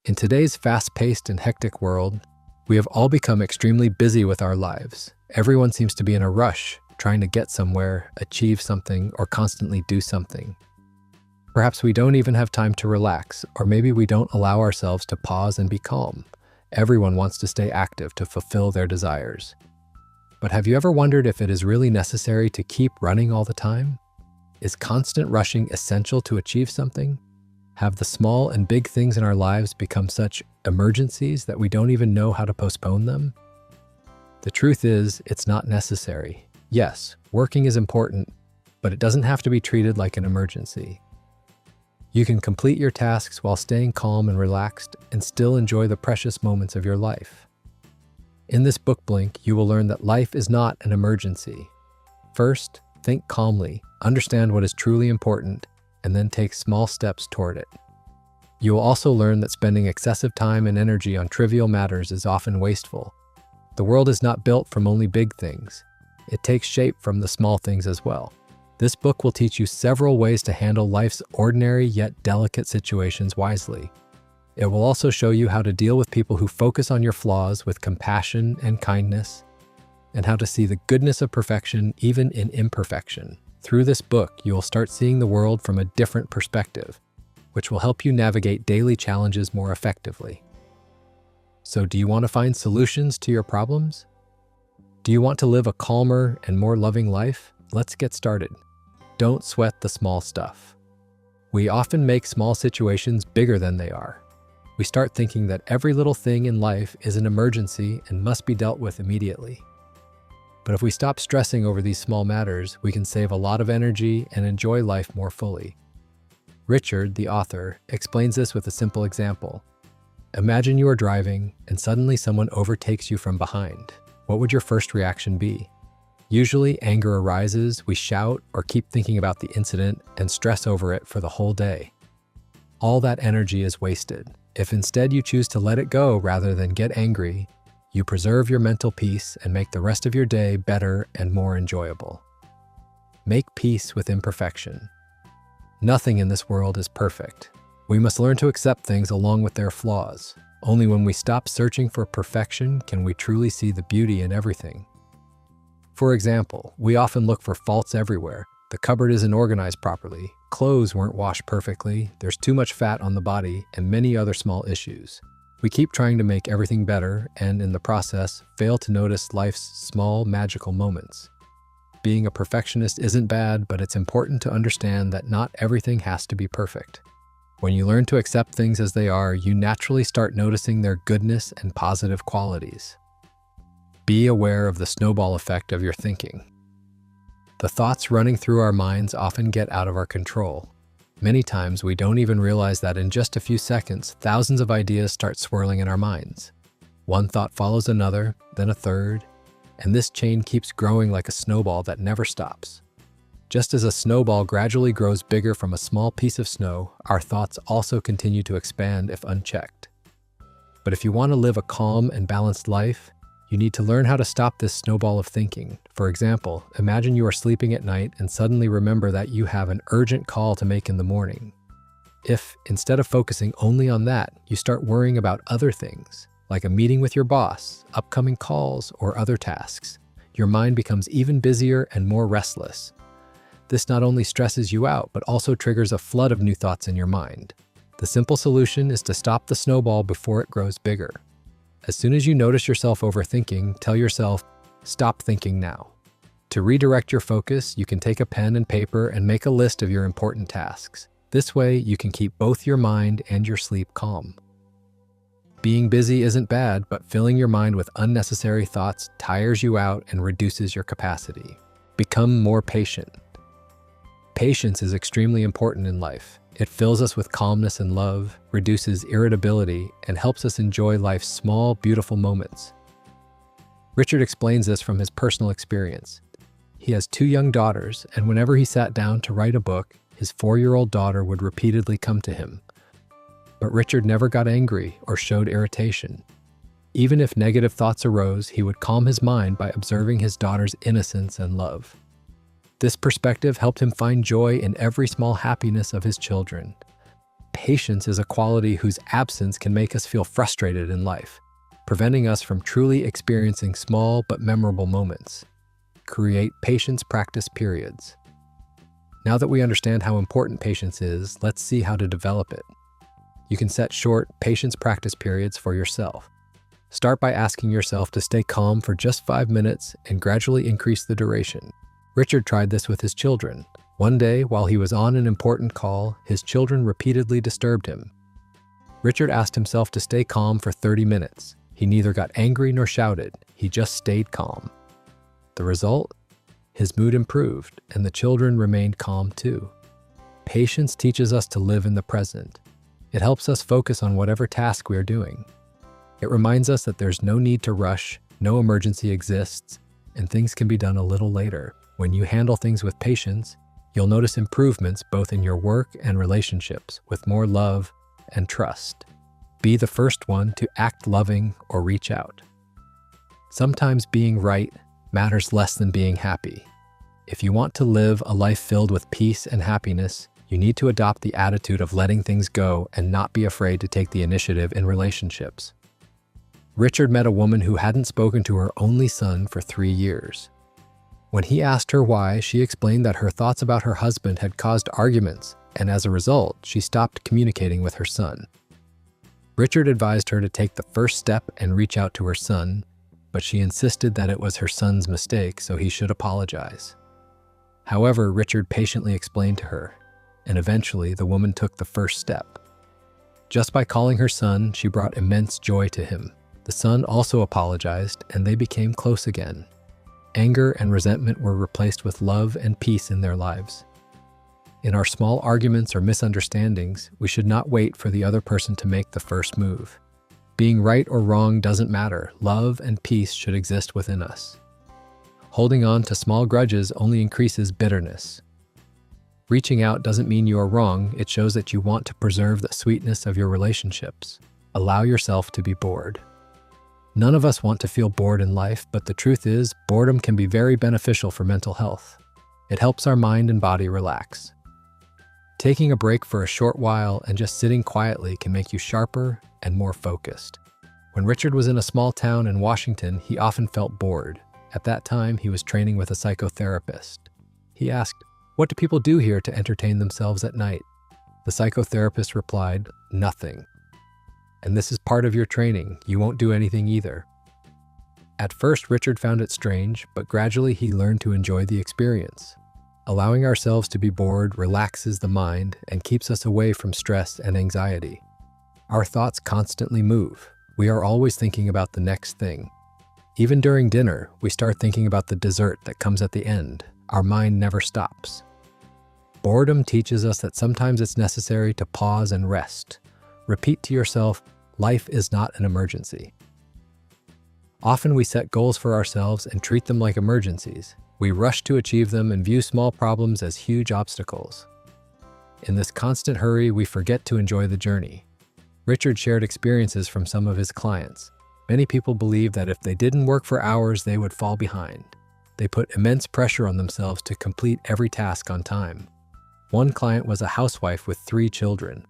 In today's fast-paced and hectic world, we have all become extremely busy with our lives. Everyone seems to be in a rush, trying to get somewhere, achieve something, or constantly do something. Perhaps we don't even have time to relax, or maybe we don't allow ourselves to pause and be calm. Everyone wants to stay active to fulfill their desires. But have you ever wondered if it is really necessary to keep running all the time? Is constant rushing essential to achieve something? Have the small and big things in our lives become such emergencies that we don't even know how to postpone them? The truth is, it's not necessary. Yes, working is important, but it doesn't have to be treated like an emergency. You can complete your tasks while staying calm and relaxed and still enjoy the precious moments of your life. In this book blink, you will learn that life is not an emergency. First, think calmly, understand what is truly important, and then take small steps toward it. You will also learn that spending excessive time and energy on trivial matters is often wasteful. The world is not built from only big things. It takes shape from the small things as well. This book will teach you several ways to handle life's ordinary yet delicate situations wisely. It will also show you how to deal with people who focus on your flaws with compassion and kindness, and how to see the goodness of perfection even in imperfection. Through this book, you will start seeing the world from a different perspective, which will help you navigate daily challenges more effectively. So, do you want to find solutions to your problems? Do you want to live a calmer and more loving life? Let's get started. Don't sweat the small stuff. We often make small situations bigger than they are. We start thinking that every little thing in life is an emergency and must be dealt with immediately. But if we stop stressing over these small matters, we can save a lot of energy and enjoy life more fully. Richard, the author, explains this with a simple example. Imagine you are driving and suddenly someone overtakes you from behind. What would your first reaction be? Usually, anger arises, we shout or keep thinking about the incident and stress over it for the whole day. All that energy is wasted. If instead you choose to let it go rather than get angry, you preserve your mental peace and make the rest of your day better and more enjoyable. Make peace with imperfection. Nothing in this world is perfect. We must learn to accept things along with their flaws. Only when we stop searching for perfection can we truly see the beauty in everything. For example, we often look for faults everywhere. The cupboard isn't organized properly, clothes weren't washed perfectly, there's too much fat on the body, and many other small issues. We keep trying to make everything better and, in the process, fail to notice life's small, magical moments. Being a perfectionist isn't bad, but it's important to understand that not everything has to be perfect. When you learn to accept things as they are, you naturally start noticing their goodness and positive qualities. Be aware of the snowball effect of your thinking. The thoughts running through our minds often get out of our control. Many times we don't even realize that in just a few seconds, thousands of ideas start swirling in our minds. One thought follows another, then a third, and this chain keeps growing like a snowball that never stops. Just as a snowball gradually grows bigger from a small piece of snow, our thoughts also continue to expand if unchecked. But if you want to live a calm and balanced life, you need to learn how to stop this snowball of thinking. For example, imagine you are sleeping at night and suddenly remember that you have an urgent call to make in the morning. If, instead of focusing only on that, you start worrying about other things, like a meeting with your boss, upcoming calls, or other tasks, your mind becomes even busier and more restless. This not only stresses you out, but also triggers a flood of new thoughts in your mind. The simple solution is to stop the snowball before it grows bigger. As soon as you notice yourself overthinking, tell yourself, "Stop thinking now." To redirect your focus, you can take a pen and paper and make a list of your important tasks. This way, you can keep both your mind and your sleep calm. Being busy isn't bad, but filling your mind with unnecessary thoughts tires you out and reduces your capacity. Become more patient. Patience is extremely important in life. It fills us with calmness and love, reduces irritability, and helps us enjoy life's small, beautiful moments. Richard explains this from his personal experience. He has 2 young daughters, and whenever he sat down to write a book, his 4-year-old daughter would repeatedly come to him. But Richard never got angry or showed irritation. Even if negative thoughts arose, he would calm his mind by observing his daughter's innocence and love. This perspective helped him find joy in every small happiness of his children. patience is a quality whose absence can make us feel frustrated in life, preventing us from truly experiencing small but memorable moments. Create patience practice periods. Now that we understand how important patience is, let's see how to develop it. You can set short patience practice periods for yourself. Start by asking yourself to stay calm for just 5 minutes and gradually increase the duration. Richard tried this with his children. One day, while he was on an important call, his children repeatedly disturbed him. Richard asked himself to stay calm for 30 minutes. He neither got angry nor shouted. He just stayed calm. The result? His mood improved, and the children remained calm too. Patience teaches us to live in the present. It helps us focus on whatever task we are doing. It reminds us that there's no need to rush, no emergency exists, and things can be done a little later. When you handle things with patience, you'll notice improvements both in your work and relationships with more love and trust. Be the first one to act loving or reach out. Sometimes being right matters less than being happy. If you want to live a life filled with peace and happiness, you need to adopt the attitude of letting things go and not be afraid to take the initiative in relationships. Richard met a woman who hadn't spoken to her only son for 3 years. When he asked her why, she explained that her thoughts about her husband had caused arguments, and as a result, she stopped communicating with her son. Richard advised her to take the first step and reach out to her son, but she insisted that it was her son's mistake, so he should apologize. However, Richard patiently explained to her, and eventually the woman took the first step. Just by calling her son, she brought immense joy to him. The son also apologized, and they became close again. Anger and resentment were replaced with love and peace in their lives. In our small arguments or misunderstandings, we should not wait for the other person to make the first move. Being right or wrong doesn't matter. Love and peace should exist within us. Holding on to small grudges only increases bitterness. Reaching out doesn't mean you are wrong. It shows that you want to preserve the sweetness of your relationships. Allow yourself to be bored. None of us want to feel bored in life, but the truth is, boredom can be very beneficial for mental health. It helps our mind and body relax. Taking a break for a short while and just sitting quietly can make you sharper and more focused. When Richard was in a small town in Washington, he often felt bored. At that time, he was training with a psychotherapist. He asked, "What do people do here to entertain themselves at night?" The psychotherapist replied, "Nothing. And this is part of your training. You won't do anything either." At first, Richard found it strange, but gradually he learned to enjoy the experience. Allowing ourselves to be bored relaxes the mind and keeps us away from stress and anxiety. Our thoughts constantly move. We are always thinking about the next thing. Even during dinner, we start thinking about the dessert that comes at the end. Our mind never stops. Boredom teaches us that sometimes it's necessary to pause and rest. Repeat to yourself, life is not an emergency. Often we set goals for ourselves and treat them like emergencies. We rush to achieve them and view small problems as huge obstacles. In this constant hurry, we forget to enjoy the journey. Richard shared experiences from some of his clients. Many people believe that if they didn't work for hours, they would fall behind. They put immense pressure on themselves to complete every task on time. One client was a housewife with 3 children.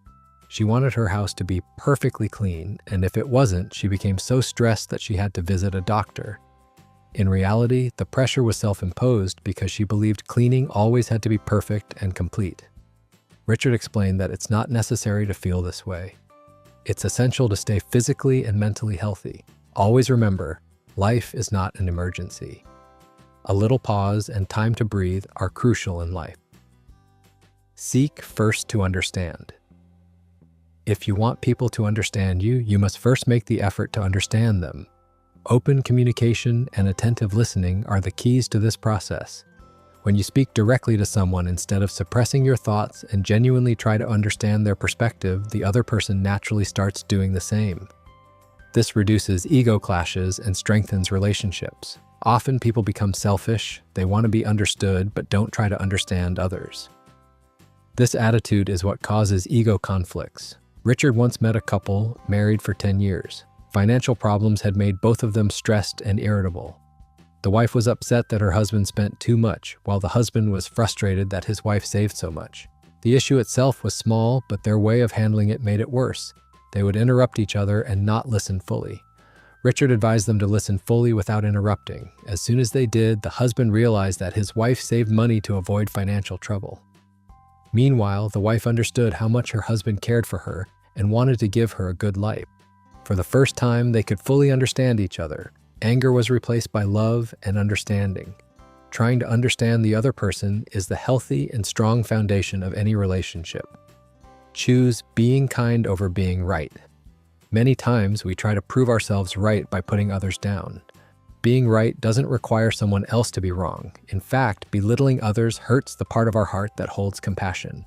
She wanted her house to be perfectly clean, and if it wasn't, she became so stressed that she had to visit a doctor. In reality, the pressure was self-imposed because she believed cleaning always had to be perfect and complete. Richard explained that it's not necessary to feel this way. It's essential to stay physically and mentally healthy. Always remember, life is not an emergency. A little pause and time to breathe are crucial in life. Seek first to understand. If you want people to understand you, you must first make the effort to understand them. Open communication and attentive listening are the keys to this process. When you speak directly to someone instead of suppressing your thoughts and genuinely try to understand their perspective, the other person naturally starts doing the same. This reduces ego clashes and strengthens relationships. Often people become selfish, they want to be understood but don't try to understand others. This attitude is what causes ego conflicts. Richard once met a couple married for 10 years. Financial problems had made both of them stressed and irritable. The wife was upset that her husband spent too much, while the husband was frustrated that his wife saved so much. The issue itself was small, but their way of handling it made it worse. They would interrupt each other and not listen fully. Richard advised them to listen fully without interrupting. As soon as they did, the husband realized that his wife saved money to avoid financial trouble. Meanwhile, the wife understood how much her husband cared for her and wanted to give her a good life. For the first time, they could fully understand each other. Anger was replaced by love and understanding. Trying to understand the other person is the healthy and strong foundation of any relationship. Choose being kind over being right. Many times we try to prove ourselves right by putting others down. Being right doesn't require someone else to be wrong. In fact, belittling others hurts the part of our heart that holds compassion.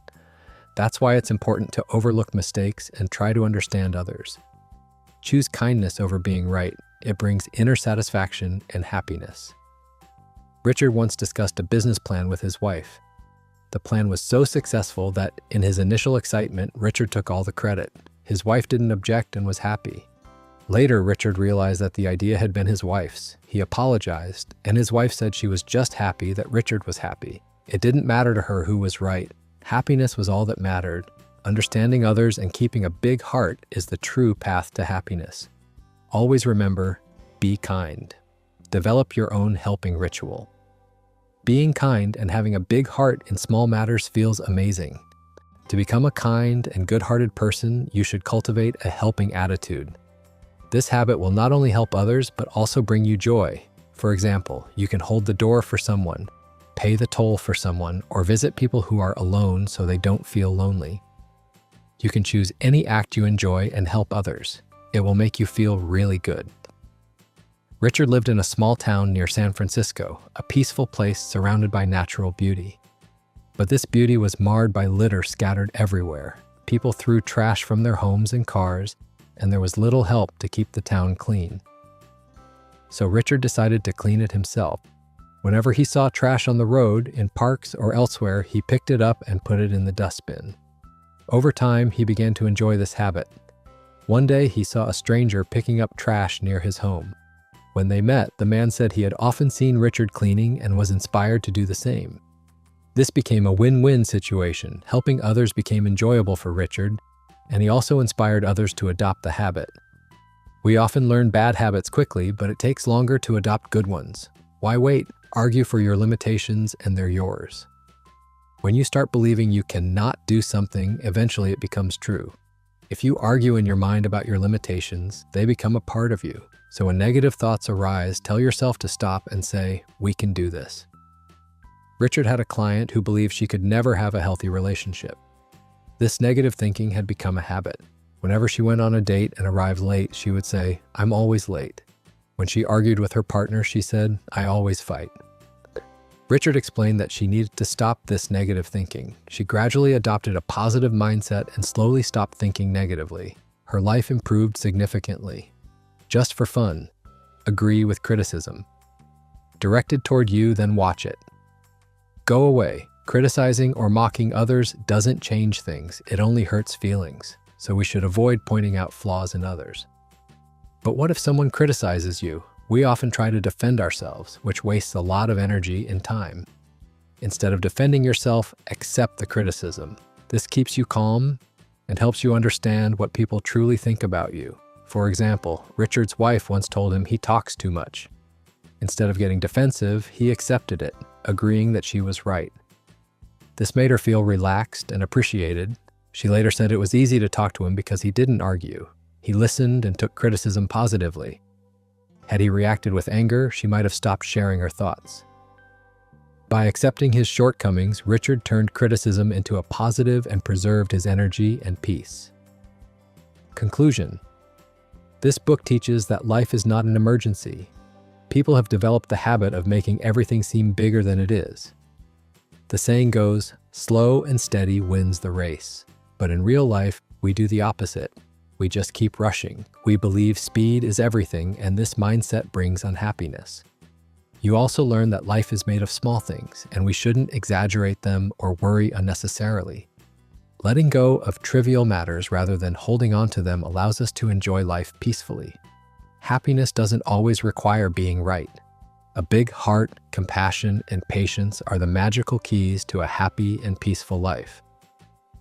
That's why it's important to overlook mistakes and try to understand others. Choose kindness over being right. It brings inner satisfaction and happiness. Richard once discussed a business plan with his wife. The plan was so successful that, in his initial excitement, Richard took all the credit. His wife didn't object and was happy. Later, Richard realized that the idea had been his wife's. He apologized, and his wife said she was just happy that Richard was happy. It didn't matter to her who was right. Happiness was all that mattered. Understanding others and keeping a big heart is the true path to happiness. Always remember, be kind. Develop your own helping ritual. Being kind and having a big heart in small matters feels amazing. To become a kind and good-hearted person, you should cultivate a helping attitude. This habit will not only help others, but also bring you joy. For example, you can hold the door for someone, pay the toll for someone, or visit people who are alone so they don't feel lonely. You can choose any act you enjoy and help others. It will make you feel really good. Richard lived in a small town near San Francisco, a peaceful place surrounded by natural beauty. But this beauty was marred by litter scattered everywhere. People threw trash from their homes and cars, and there was little help to keep the town clean. So Richard decided to clean it himself. Whenever he saw trash on the road, in parks, or elsewhere, he picked it up and put it in the dustbin. Over time, he began to enjoy this habit. One day, he saw a stranger picking up trash near his home. When they met, the man said he had often seen Richard cleaning and was inspired to do the same. This became a win-win situation. Helping others became enjoyable for Richard, and he also inspired others to adopt the habit. We often learn bad habits quickly, but it takes longer to adopt good ones. Why wait? Argue for your limitations, and they're yours. When you start believing you cannot do something, eventually it becomes true. If you argue in your mind about your limitations, they become a part of you. So when negative thoughts arise, tell yourself to stop and say, "We can do this." Richard had a client who believed she could never have a healthy relationship. This negative thinking had become a habit. Whenever she went on a date and arrived late, she would say, "I'm always late." When she argued with her partner, she said, "I always fight." Richard explained that she needed to stop this negative thinking. She gradually adopted a positive mindset and slowly stopped thinking negatively. Her life improved significantly. Just for fun, agree with criticism. Directed toward you, then watch it. Go away. Criticizing or mocking others doesn't change things. It only hurts feelings. So we should avoid pointing out flaws in others. But what if someone criticizes you? We often try to defend ourselves, which wastes a lot of energy and time. Instead of defending yourself, accept the criticism. This keeps you calm and helps you understand what people truly think about you. For example, Richard's wife once told him he talks too much. Instead of getting defensive, he accepted it, agreeing that she was right. This made her feel relaxed and appreciated. She later said it was easy to talk to him because he didn't argue. He listened and took criticism positively. Had he reacted with anger, she might have stopped sharing her thoughts. By accepting his shortcomings, Richard turned criticism into a positive and preserved his energy and peace. Conclusion. This book teaches that life is not an emergency. People have developed the habit of making everything seem bigger than it is. The saying goes, slow and steady wins the race. But in real life, we do the opposite. We just keep rushing. We believe speed is everything, and this mindset brings unhappiness. You also learn that life is made of small things, and we shouldn't exaggerate them or worry unnecessarily. Letting go of trivial matters rather than holding on to them allows us to enjoy life peacefully. Happiness doesn't always require being right. A big heart, compassion, and patience are the magical keys to a happy and peaceful life.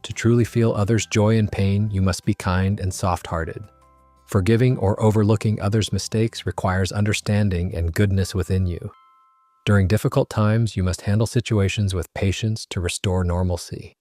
To truly feel others' joy and pain, you must be kind and soft-hearted. Forgiving or overlooking others' mistakes requires understanding and goodness within you. During difficult times, you must handle situations with patience to restore normalcy.